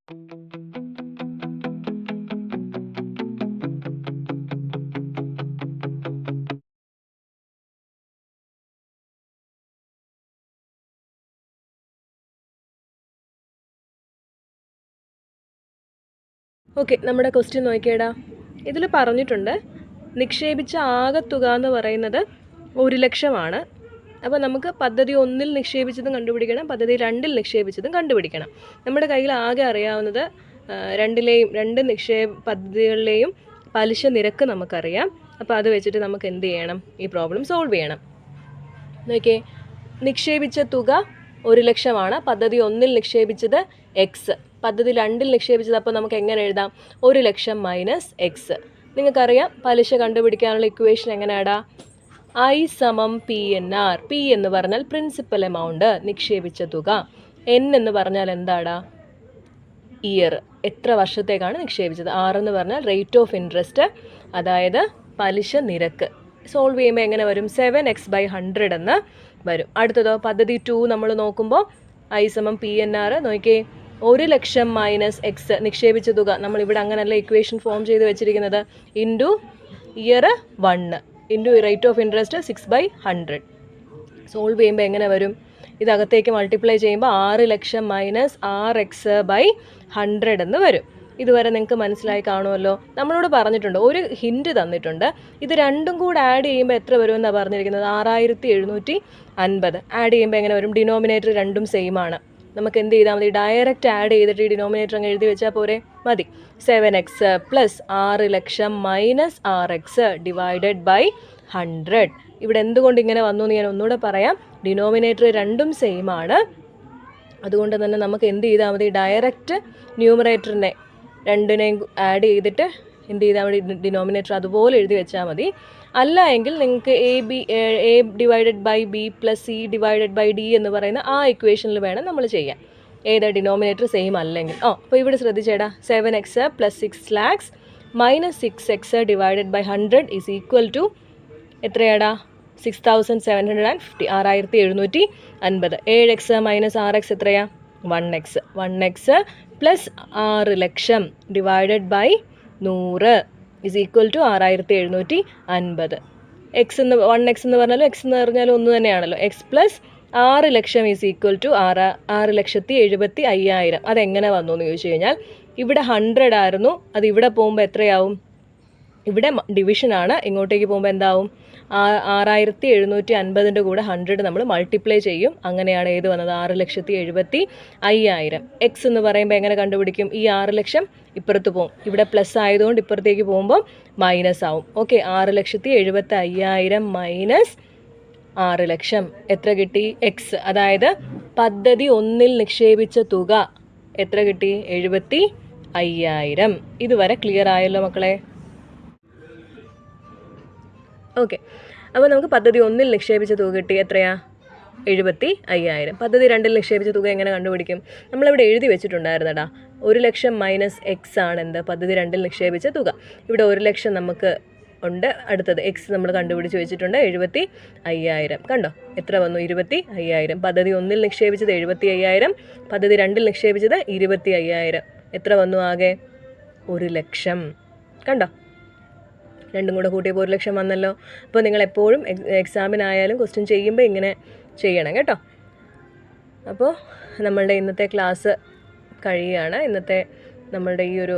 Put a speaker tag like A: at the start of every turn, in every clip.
A: Okay, നമ്മുടെ question നോക്കിയേടാ. ഇതിൽ പറഞ്ഞിട്ടുണ്ട് നിക്ഷേപിച്ച ആകെ തുക എന്ന് പറയുന്നത് 1,00,000 അപ്പോൾ നമുക്ക് പദ്ധതി 1-ൽ നിക്ഷേപിച്ചതും കണ്ടുപിടിക്കണം, പദ്ധതി 2-ൽ നിക്ഷേപിച്ചതും കണ്ടുപിടിക്കണം. നമ്മുടെ കയ്യിൽ ആകെ അറിയാവുന്നത് രണ്ട് പദ്ധതികളിലെയും പലിശ നിരക്ക് നമുക്കറിയാം. അപ്പോൾ അത് വെച്ചിട്ട് നമുക്ക് എന്ത് ചെയ്യണം? ഈ പ്രോബ്ലം സോൾവ് ചെയ്യണം. നോക്കിയേ, നിക്ഷേപിച്ച തുക 1,00,000, പദ്ധതി 1-ൽ നിക്ഷേപിച്ചത് എക്സ്, പദ്ധതി 2-ൽ നിക്ഷേപിച്ചത്. അപ്പോൾ നമുക്ക് എങ്ങനെ എഴുതാം? 1,00,000 മൈനസ് എക്സ്. നിങ്ങൾക്കറിയാം പലിശ കണ്ടുപിടിക്കാനുള്ള ഇക്വേഷൻ എങ്ങനെയാടാ? I = PNR. പി എന്ന് പറഞ്ഞാൽ പ്രിൻസിപ്പൽ എമൗണ്ട്, നിക്ഷേപിച്ച തുക. എൻ എന്ന് പറഞ്ഞാൽ എന്താടാ? ഇയർ, എത്ര വർഷത്തേക്കാണ് നിക്ഷേപിച്ചത്. ആർ എന്ന് പറഞ്ഞാൽ റേറ്റ് ഓഫ് ഇൻട്രസ്റ്റ്, അതായത് പലിശ നിരക്ക്. സോൾവ് ചെയ്യുമ്പോൾ എങ്ങനെ വരും? 7x/100 എന്ന് വരും. അടുത്തതോ പദ്ധതി 2 നമ്മൾ നോക്കുമ്പോൾ I = PNR. നോക്കിയേ, 1,00,000 മൈനസ് എക്സ്, നിക്ഷേപിച്ച തുക. നമ്മളിവിടെ അങ്ങനെയല്ല ഇക്വേഷൻ ഫോം ചെയ്ത് വെച്ചിരിക്കുന്നത്. Into year 1 into rate of interest 6/100. Solve ചെയ്യുമ്പോൾ എങ്ങനെ വരും? ഇതകത്തേക്ക് മൾട്ടിപ്ലൈ ചെയ്യുമ്പോൾ 6,00,000 മൈനസ് 6x/100 എന്ന് വരും. ഇതുവരെ നിങ്ങൾക്ക് മനസ്സിലായി കാണുമല്ലോ. നമ്മളോട് പറഞ്ഞിട്ടുണ്ട്, ഒരു ഹിൻറ്റ് തന്നിട്ടുണ്ട്. ഇത് രണ്ടും കൂടെ ആഡ് ചെയ്യുമ്പോൾ എത്ര വരുമെന്നാണ് പറഞ്ഞിരിക്കുന്നത്? 6,750. ആഡ് ചെയ്യുമ്പോൾ എങ്ങനെ വരും? ഡിനോമിനേറ്റർ രണ്ടും സെയിം ആണ്. നമുക്ക് എന്ത് ചെയ്താൽ മതി? ഡയറക്റ്റ് ആഡ് ചെയ്തിട്ട് ഈ ഡിനോമിനേറ്റർ അങ്ങ് എഴുതി വെച്ചാൽ പോരെ? മതി. 7x plus 6,00,000 minus 6x divided by 100. ഇവിടെ എന്തുകൊണ്ട് ഇങ്ങനെ വന്നു എന്ന് ഞാൻ ഒന്നുകൂടെ പറയാം. ഡിനോമിനേറ്റർ രണ്ടും സെയിം ആണ്. അതുകൊണ്ട് തന്നെ നമുക്ക് എന്ത് ചെയ്താൽ മതി? ഡയറക്റ്റ് ന്യൂമറേറ്ററിനെ രണ്ടിനെയും ആഡ് ചെയ്തിട്ട് എന്ത് ചെയ്താൽ മതി? ഡിനോമിനേറ്റർ അതുപോലെ എഴുതി വെച്ചാൽ മതി. അല്ല എങ്കിൽ നിങ്ങൾക്ക് A divided by B plus C divided by D എന്ന് പറയുന്ന ആ ഇക്വേഷനിൽ വേണം നമ്മൾ ചെയ്യാൻ. ഏതാ? ഡിനോമിനേറ്റർ സെയിം അല്ലെങ്കിൽ. അപ്പോൾ ഇവിടെ ശ്രദ്ധിച്ചേടാ, 7x plus 6 lakhs minus 6x divided by 100 is equal to എത്രയാടാ? 6,750, 6,750. 7x മൈനസ് 6x എത്രയാ? 1x. 1x plus 6,00,000 divided by 100 is equal to 6,750. 1x എന്ന് പറഞ്ഞാലും x എന്ന് പറഞ്ഞാലും ഒന്ന് തന്നെയാണല്ലോ. x plus 6,00,000 is equal to 6,75,000. അതെങ്ങനെ വന്നു എന്ന് ചോദിച്ചു കഴിഞ്ഞാൽ, ഇവിടെ 100 ആയിരുന്നു, അത് ഇവിടെ പോകുമ്പോൾ എത്രയാവും? ഇവിടെ ഡിവിഷനാണ്, ഇങ്ങോട്ടേക്ക് പോകുമ്പോൾ എന്താവും? 6,750 കൂടെ 100 നമ്മൾ മൾട്ടിപ്ലൈ ചെയ്യും. അങ്ങനെയാണ് ഏത് വന്നത്? 6,75,000. എക്സ് എന്ന് പറയുമ്പോൾ എങ്ങനെ കണ്ടുപിടിക്കും? ഈ 6,00,000 ഇപ്പുറത്ത് പോകും, ഇവിടെ പ്ലസ് ആയതുകൊണ്ട് ഇപ്പുറത്തേക്ക് പോകുമ്പോൾ മൈനസ് ആവും. ഓക്കെ, 6,75,000 മൈനസ് 6,00,000 എത്ര കിട്ടി? എക്സ്. അതായത് പദ്ധതി 1-ൽ നിക്ഷേപിച്ച തുക എത്ര കിട്ടി? 75,000. ഇതുവരെ ക്ലിയർ ആയല്ലോ മക്കളെ? ഓക്കെ, അപ്പോൾ നമുക്ക് പദ്ധതി 1-ൽ നിക്ഷേപിച്ച തുക കിട്ടി. എത്രയാ? 75,000. പദ്ധതി 2-ൽ നിക്ഷേപിച്ച തുക എങ്ങനെ കണ്ടുപിടിക്കും? നമ്മളിവിടെ എഴുതി വെച്ചിട്ടുണ്ടായിരുന്നടാ. 1,00,000 മൈനസ് എക്സ് ആണ് എന്ത്? പദ്ധതി 2-ൽ നിക്ഷേപിച്ച തുക. ഇവിടെ 1,00,000 നമുക്ക് ഉണ്ട്. അടുത്തത് എക്സ് നമ്മൾ കണ്ടുപിടിച്ച് വെച്ചിട്ടുണ്ട്, 75,000. കണ്ടോ എത്ര വന്നു? 25,000. പദ്ധതി 1-ൽ നിക്ഷേപിച്ചത് 75,000, പദ്ധതി 2-ൽ നിക്ഷേപിച്ചത് 25,000. എത്ര വന്നു ആകെ? 1,00,000. കണ്ടോ, രണ്ടും കൂടെ കൂട്ടിയപ്പോൾ 1,00,000 വന്നല്ലോ. അപ്പോൾ നിങ്ങൾ എപ്പോഴും എക്സാമിനായാലും ക്വസ്റ്റ്യൻ ചെയ്യുമ്പോൾ ഇങ്ങനെ ചെയ്യണം കേട്ടോ. അപ്പോൾ നമ്മളുടെ ഇന്നത്തെ ക്ലാസ് കഴിയുകയാണ്. ഇന്നത്തെ നമ്മളുടെ ഈ ഒരു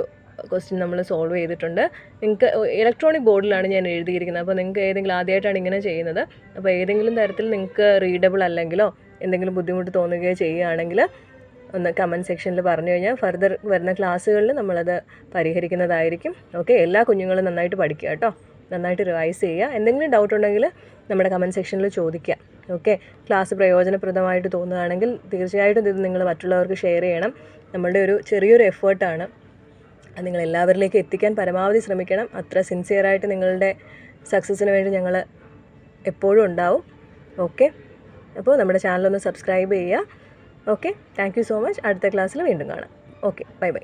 A: ക്വസ്റ്റ്യൻ നമ്മൾ സോൾവ് ചെയ്തിട്ടുണ്ട്. നിങ്ങൾക്ക് ഇലക്ട്രോണിക് ബോർഡിലാണ് ഞാൻ എഴുതിയിരിക്കുന്നത്. അപ്പോൾ നിങ്ങൾക്ക് ഏതെങ്കിലും ആദ്യമായിട്ടാണ് ഇങ്ങനെ ചെയ്യുന്നത്, അപ്പോൾ ഏതെങ്കിലും തരത്തിൽ നിങ്ങൾക്ക് റീഡബിൾ അല്ലെങ്കിലോ എന്തെങ്കിലും ബുദ്ധിമുട്ട് തോന്നുകയോ ചെയ്യുകയാണെങ്കിൽ ഒന്ന് കമൻറ്റ് സെക്ഷനിൽ പറഞ്ഞു കഴിഞ്ഞാൽ ഫർദർ വരുന്ന ക്ലാസ്സുകളിൽ നമ്മളത് പരിഹരിക്കുന്നതായിരിക്കും. ഓക്കെ, എല്ലാ കുഞ്ഞുങ്ങളും നന്നായിട്ട് പഠിക്കുക കേട്ടോ, നന്നായിട്ട് റിവൈസ് ചെയ്യുക. എന്തെങ്കിലും ഡൗട്ട് ഉണ്ടെങ്കിൽ നമ്മുടെ കമൻറ്റ് സെക്ഷനിൽ ചോദിക്കുക. ഓക്കെ, ക്ലാസ് പ്രയോജനപ്രദമായിട്ട് തോന്നുകയാണെങ്കിൽ തീർച്ചയായിട്ടും ഇത് നിങ്ങൾ മറ്റുള്ളവർക്ക് ഷെയർ ചെയ്യണം. നമ്മളുടെ ഒരു ചെറിയൊരു എഫേർട്ടാണ്, അത് നിങ്ങൾ എല്ലാവരിലേക്ക് എത്തിക്കാൻ പരമാവധി ശ്രമിക്കണം. അത്ര സിൻസിയറായിട്ട് നിങ്ങളുടെ സക്സസ്സിന് വേണ്ടി ഞങ്ങൾ എപ്പോഴും ഉണ്ടാവും. ഓക്കെ, അപ്പോൾ നമ്മുടെ ചാനലൊന്ന് സബ്സ്ക്രൈബ് ചെയ്യുക. Okay, thank you so much. അടുത്ത ക്ലാസ്സിൽ വീണ്ടും കാണാം. Okay, bye bye.